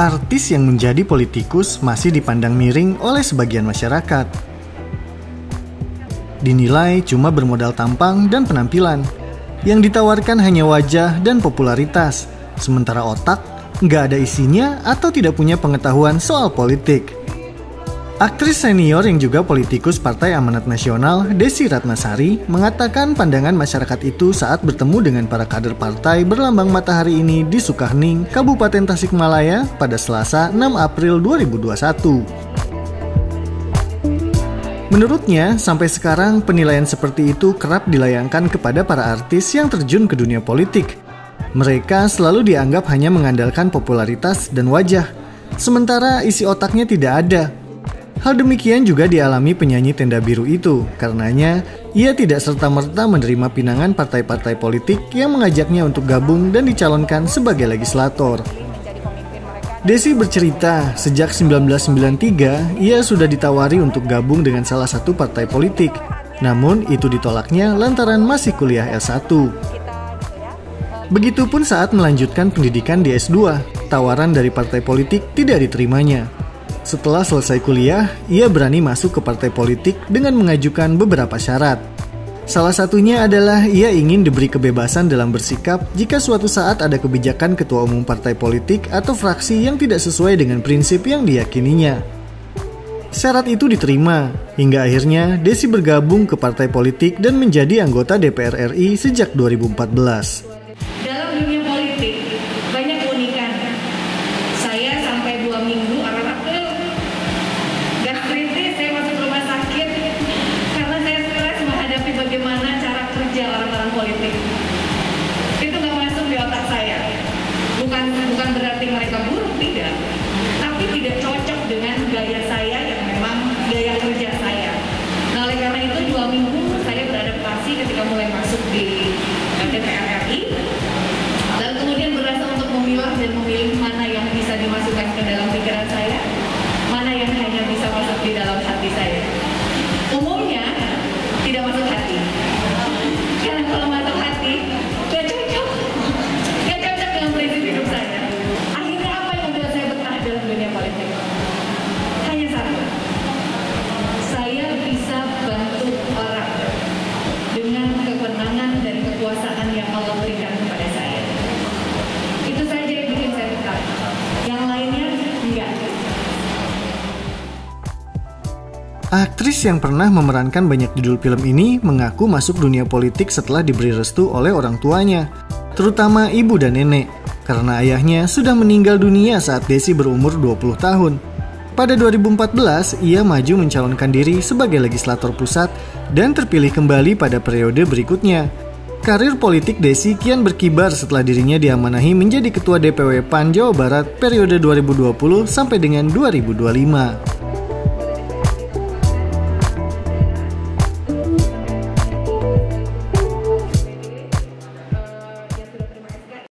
artis yang menjadi politikus masih dipandang miring oleh sebagian masyarakat. Dinilai cuma bermodal tampang dan penampilan. Yang ditawarkan hanya wajah dan popularitas, sementara otak nggak ada isinya atau tidak punya pengetahuan soal politik. Aktris senior yang juga politikus Partai Amanat Nasional, Desy Ratnasari, mengatakan pandangan masyarakat itu saat bertemu dengan para kader partai berlambang matahari ini di Sukahning, Kabupaten Tasikmalaya pada Selasa 6 April 2021. Menurutnya, sampai sekarang penilaian seperti itu kerap dilayangkan kepada para artis yang terjun ke dunia politik. Mereka selalu dianggap hanya mengandalkan popularitas dan wajah, sementara isi otaknya tidak ada. Hal demikian juga dialami penyanyi Tenda Biru itu, karenanya ia tidak serta-merta menerima pinangan partai-partai politik yang mengajaknya untuk gabung dan dicalonkan sebagai legislator. Desy bercerita, sejak 1993 ia sudah ditawari untuk gabung dengan salah satu partai politik, namun itu ditolaknya lantaran masih kuliah S1. Begitupun saat melanjutkan pendidikan di S2, tawaran dari partai politik tidak diterimanya. Setelah selesai kuliah, ia berani masuk ke partai politik dengan mengajukan beberapa syarat. Salah satunya adalah ia ingin diberi kebebasan dalam bersikap jika suatu saat ada kebijakan ketua umum partai politik atau fraksi yang tidak sesuai dengan prinsip yang diyakininya. Syarat itu diterima, hingga akhirnya Desy bergabung ke partai politik dan menjadi anggota DPR RI sejak 2014. Bukan berarti mereka buruk, tidak. Tapi tidak cocok dengan gaya saya yang memang gaya kerja saya. Nah, oleh karena itu 2 minggu saya beradaptasi ketika mulai masuk di DPR RI. Dan kemudian berasa untuk memilah dan memilih mana yang bisa dimasukkan ke dalam pikiran saya, mana yang hanya bisa masuk di dalam hati saya. Umumnya tidak masuk hati. Karena kalau masuk hati, gak cocok. Gak cocok dengan prinsip hidup saya. Akhirnya apa yang membuat saya betah dalam dunia politik? Hanya satu. Saya bisa bantu orang dengan kewenangan dan kekuasaan yang Allah berikan kepada saya. Itu saja yang bikin saya betah. Yang lainnya, enggak. Aktris yang pernah memerankan banyak judul film ini mengaku masuk dunia politik setelah diberi restu oleh orang tuanya, terutama ibu dan nenek, karena ayahnya sudah meninggal dunia saat Desy berumur 20 tahun. Pada 2014, ia maju mencalonkan diri sebagai legislator pusat dan terpilih kembali pada periode berikutnya. Karir politik Desy kian berkibar setelah dirinya diamanahi menjadi Ketua DPW PAN Jawa Barat periode 2020 sampai dengan 2025.